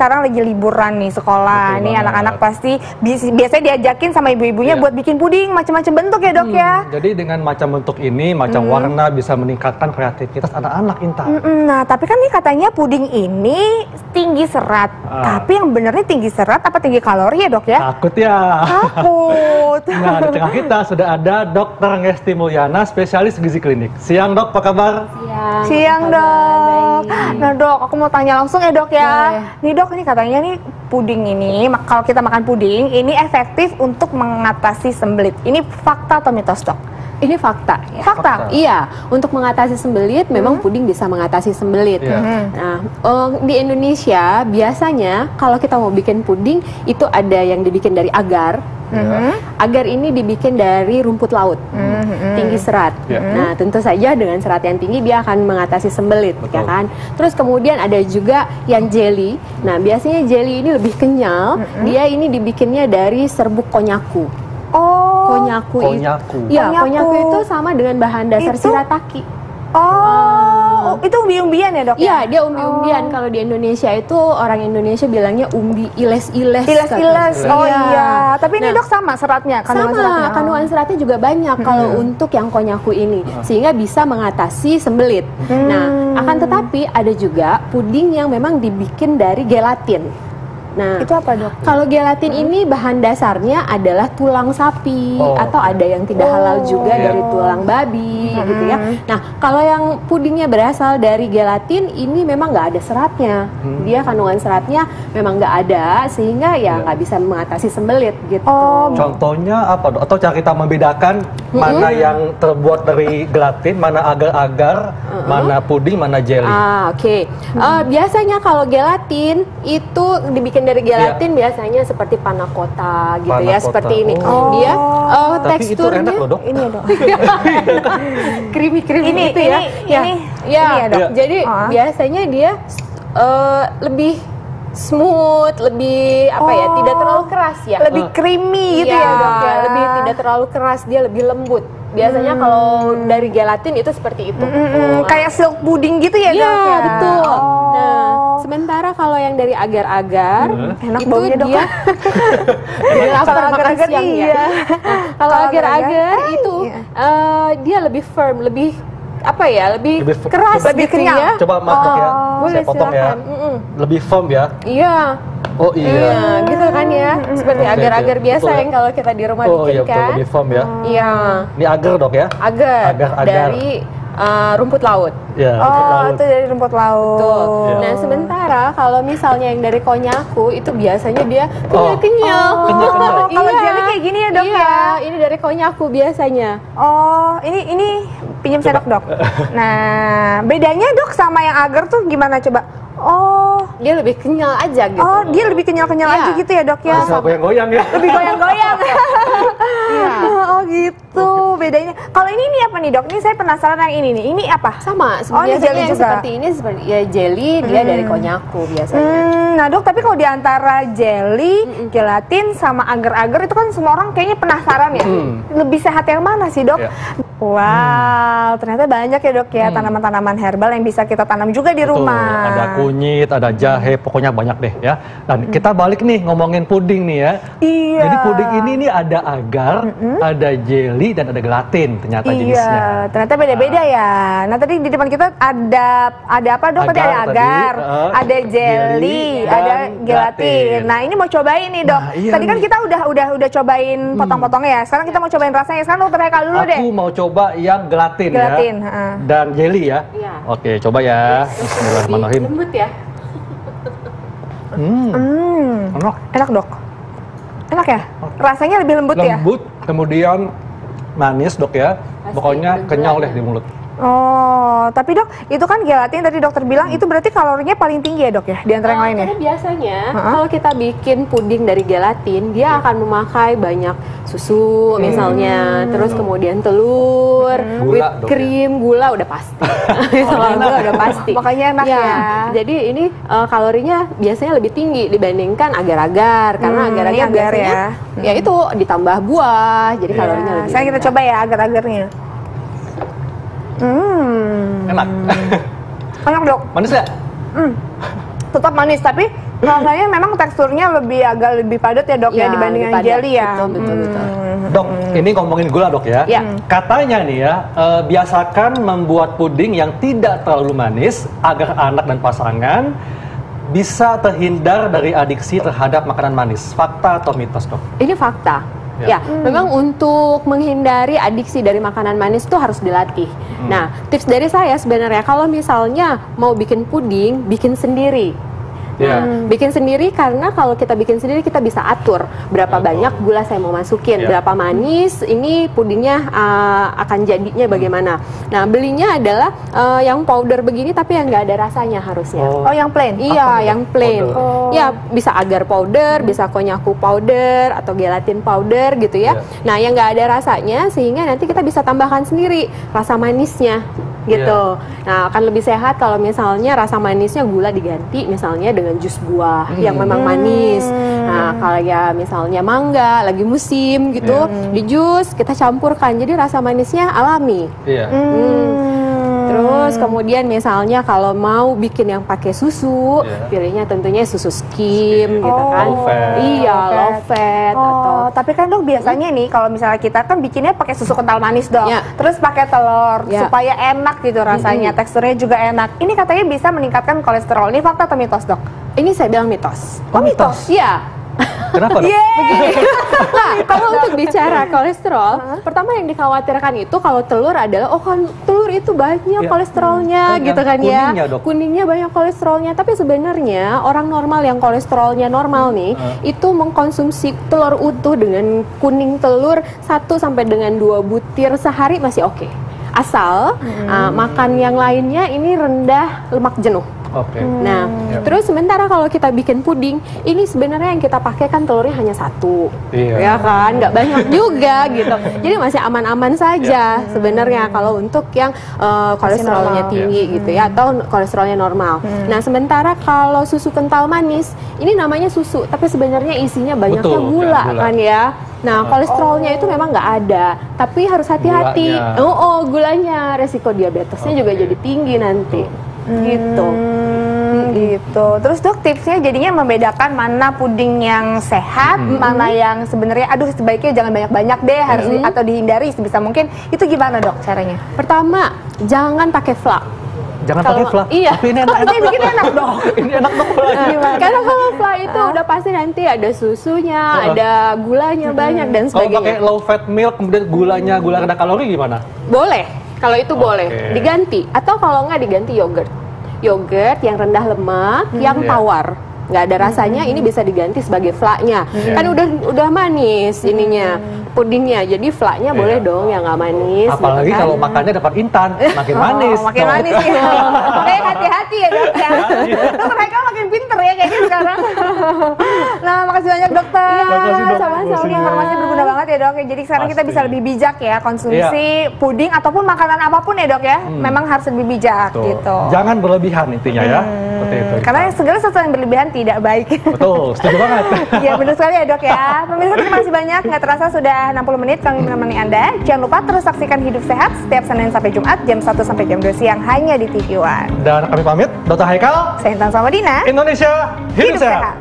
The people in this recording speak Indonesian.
sekarang lagi liburan nih sekolah. Betul nih banget. anak-anak pasti biasanya diajakin sama ibu-ibunya buat bikin puding macam-macam bentuk ya dok ya. Jadi dengan macam bentuk ini, macam warna bisa meningkatkan kreativitas anak-anak Intan. Nah, tapi kan nih katanya puding ini tinggi serat. Tapi yang benernya tinggi serat apa tinggi kalori ya dok ya? Takut ya? Takut. Nah, di tengah kita sudah ada Dr. Ngesti Mulyana, spesialis gizi klinik. Siang dok, apa kabar? Siang dok. Nah dok, aku mau tanya langsung ya dok ya. Nih dok, ini katanya nih puding ini, kalau kita makan puding, ini efektif untuk mengatasi sembelit. Ini fakta atau mitos dok? Ini fakta ya. Fakta? Iya, untuk mengatasi sembelit memang puding bisa mengatasi sembelit. Nah, di Indonesia biasanya kalau kita mau bikin puding itu ada yang dibikin dari agar. Agar ini dibikin dari rumput laut, tinggi serat. Nah, tentu saja dengan serat yang tinggi dia akan mengatasi sembelit, ya kan. Terus kemudian ada juga yang jelly. Nah, biasanya jelly ini lebih kenyal. Dia ini dibikinnya dari serbuk konyaku. Konyaku. Iya, konyaku itu sama dengan bahan dasar shirataki. Itu umbi-umbian ya dok? Iya, dia umbi-umbian. Kalau di Indonesia itu orang Indonesia bilangnya umbi iles-iles. Iles-iles. Iya. Tapi ini dok sama seratnya, kandungan seratnya juga banyak kalau untuk yang konyaku ini, sehingga bisa mengatasi sembelit. Nah, akan tetapi ada juga puding yang memang dibikin dari gelatin. Nah, itu apa dok? Kalau gelatin ini bahan dasarnya adalah tulang sapi atau ada yang tidak halal juga dari tulang babi, gitu ya. Nah, kalau yang pudingnya berasal dari gelatin ini memang nggak ada seratnya. Dia kandungan seratnya memang nggak ada, sehingga ya nggak bisa mengatasi sembelit gitu. Contohnya apa dok? Atau cara kita membedakan mana yang terbuat dari gelatin, mana agar-agar, mana puding, mana jelly? Oke. Biasanya kalau gelatin itu dibikin dari gelatin biasanya seperti panna cotta gitu ya, seperti ini. Dia teksturnya itu enak loh dok. Ini ya dok. Creamy Ini gitu ya. Ini ya dok. Jadi biasanya dia lebih smooth, lebih apa ya, tidak terlalu keras ya. Lebih creamy gitu ya dok ya. Lebih tidak terlalu keras, dia lebih lembut. Biasanya kalau dari gelatin itu seperti itu. Kayak silk pudding gitu ya dok ya? Iya, betul. Nah, sementara kalau yang dari agar-agar, enak itu baunya dok. dia lapar makan siang ya. Kalau agar-agar itu dia lebih firm, lebih apa ya, lebih keras, lebih gitu kenyal. ya. Coba masak ya, Boleh, saya potong ya. Lebih firm ya. Iya. Oh iya. Gitu kan ya, seperti agar-agar biasa betul, yang kalau kita di rumah Oh bikin iya, betul, kan. lebih firm ya. Iya. Ini agar dok ya? Agar. Agar. Dari rumput laut. Ya, rumput laut. Itu dari rumput laut. Betul. Nah, sementara kalau misalnya yang dari konyaku itu biasanya dia kenyal. Kalau jelly kayak gini ya dok ya? Ini dari konyaku biasanya. Ini pinjam sendok dok. Nah, bedanya dok sama yang agar tuh gimana coba? Dia lebih kenyal aja gitu. Dia lebih kenyal-kenyal aja gitu ya dok ya? Bisa goyang-goyang ya? Lebih goyang-goyang. Gitu bedanya. Kalau ini apa nih dok? Ini saya penasaran yang ini nih. Ini apa? Sama. Ini jelly yang juga? seperti ini seperti ya jelly, dia dari konyaku biasanya. Nah dok, tapi kalau diantara jelly, gelatin sama agar-agar itu kan semua orang kayaknya penasaran ya. Lebih sehat yang mana sih dok? Wow, ternyata banyak ya dok ya tanaman-tanaman herbal yang bisa kita tanam juga di rumah. Ada kunyit, ada jahe, pokoknya banyak deh ya. Dan kita balik nih ngomongin puding nih ya. Iya. Jadi puding ini nih ada agar, ada jelly dan ada gelatin ternyata jenisnya. Iya, ternyata beda-beda ya. Nah tadi di depan kita ada apa dok? Tadi ada agar, ada jelly, ada gelatin. Nah ini mau cobain nih dok. Iya Tadi kan kita udah cobain potong-potongnya ya. Sekarang kita mau cobain rasanya. Sekarang dokter Heka dulu deh. Aku mau coba yang gelatin ya. Dan jelly ya. Iya. Oke, coba ya. Bismillahirrahmanirrahim. Lembut ya. Enak. Enak dok. Enak ya? Rasanya lebih lembut ya? Lembut, kemudian manis dok ya. Pokoknya kenyal deh di mulut. Tapi dok, itu kan gelatin tadi dokter bilang itu berarti kalorinya paling tinggi ya dok ya? Di antara yang lain ya? Karena biasanya kalau kita bikin puding dari gelatin, dia akan memakai banyak susu misalnya, terus kemudian telur, whipped cream, gula udah pasti. Gula udah pasti. Makanya enak ya. Jadi ini kalorinya biasanya lebih tinggi dibandingkan agar-agar, karena agar-agar biasanya ya itu ditambah buah, jadi kalorinya lebih. Sekarang kita coba ya agar-agarnya. Enak. Enak dok. Manis nggak? Tetap manis tapi Rasanya memang teksturnya agak lebih padat ya dok ya, dibandingkan jelly ya. Betul. Dok, ini ngomongin gula dok ya. Katanya nih ya, biasakan membuat puding yang tidak terlalu manis agar anak dan pasangan bisa terhindar dari adiksi terhadap makanan manis. Fakta atau mitos dok? Ini fakta. Ya, memang untuk menghindari adiksi dari makanan manis itu harus dilatih. Nah, tips dari saya sebenarnya kalau misalnya mau bikin puding, bikin sendiri. Bikin sendiri karena kalau kita bikin sendiri kita bisa atur berapa banyak gula saya mau masukin, berapa manis ini pudingnya akan jadinya bagaimana. Nah, belinya adalah yang powder begini tapi yang nggak ada rasanya harusnya. Oh, yang plain? Iya, yang plain. Ya, bisa agar powder, bisa konnyaku powder atau gelatin powder gitu ya. Nah, yang nggak ada rasanya sehingga nanti kita bisa tambahkan sendiri rasa manisnya gitu. Nah, akan lebih sehat kalau misalnya rasa manisnya gula diganti misalnya dengan jus buah yang memang manis. Nah, kalau ya misalnya mangga lagi musim gitu, di jus kita campurkan jadi rasa manisnya alami. Terus kemudian misalnya kalau mau bikin yang pakai susu, pilihnya tentunya susu skim gitu kan. Low fat atau tapi kan dok biasanya nih kalau misalnya kita kan bikinnya pakai susu kental manis dok. Terus pakai telur supaya enak gitu rasanya, teksturnya juga enak. Ini katanya bisa meningkatkan kolesterol. Ini fakta atau mitos dok? Ini saya bilang mitos. Oh, mitos? Iya. Kenapa dok? Begini. Nah, kalau untuk bicara kolesterol, pertama yang dikhawatirkan itu kalau telur adalah kan telur itu banyak kolesterolnya gitu kan kuningnya, ya. Kuningnya banyak kolesterolnya, tapi sebenarnya orang normal yang kolesterolnya normal nih itu mengkonsumsi telur utuh dengan kuning telur 1 sampai dengan 2 butir sehari masih oke. Asal makan yang lainnya ini rendah lemak jenuh. Nah, terus sementara kalau kita bikin puding, ini sebenarnya yang kita pakai kan telurnya hanya 1, ya kan, nggak banyak juga gitu. Jadi masih aman-aman saja sebenarnya kalau untuk yang kolesterolnya tinggi gitu ya, atau kolesterolnya normal. Nah, sementara kalau susu kental manis, ini namanya susu, tapi sebenarnya isinya banyaknya gula kan ya. Nah, kolesterolnya itu memang nggak ada, tapi harus hati-hati. Gulanya, resiko diabetesnya juga jadi tinggi nanti. Gitu. Terus dok tipsnya jadinya membedakan mana puding yang sehat, mana yang sebenarnya sebaiknya jangan banyak-banyak deh harus atau dihindari sebisa mungkin. Itu gimana dok caranya? Pertama, jangan pakai flak. Jangan pakai flak. Iya. Tapi ini enak. Bikin enak dong. Ini enak dong. Karena kalau flak itu udah pasti nanti ada susunya, ada gulanya banyak dan sebagainya. Kalau pakai low fat milk kemudian gula rendah kalori gimana? Boleh. Kalau itu boleh diganti, atau kalau nggak diganti yogurt yang rendah lemak, yang tawar, nggak ada rasanya, ini bisa diganti sebagai flaknya. Kan udah manis ininya pudingnya, jadi flaknya boleh dong yang nggak manis. Apalagi gitu kan. kalau makannya dapat intan, makin manis. Makin manis ya. Makanya hati-hati ya dok ya. Tuh mereka makin pinter ya kayaknya sekarang. Nah, makasih banyak dokter. Makasih, dok. Sama-sama. Informasi berguna banget ya dok. Jadi sekarang kita bisa lebih bijak ya konsumsi puding ataupun makanan apapun ya dok ya. Memang harus lebih bijak gitu. Jangan berlebihan intinya ya. Seperti itu. Karena segala sesuatu yang berlebihan tidak baik. Betul, setuju banget. Ya benar sekali ya dok ya. Pemirsa terima kasih banyak. Nggak terasa sudah 60 menit kami menemani Anda. Jangan lupa terus saksikan Hidup Sehat setiap Senin sampai Jumat jam 1 sampai jam 2 siang hanya di TV One. Dan kami pamit, Dr. Haikal. Saya Intan Samadina. Indonesia Hidup Sehat.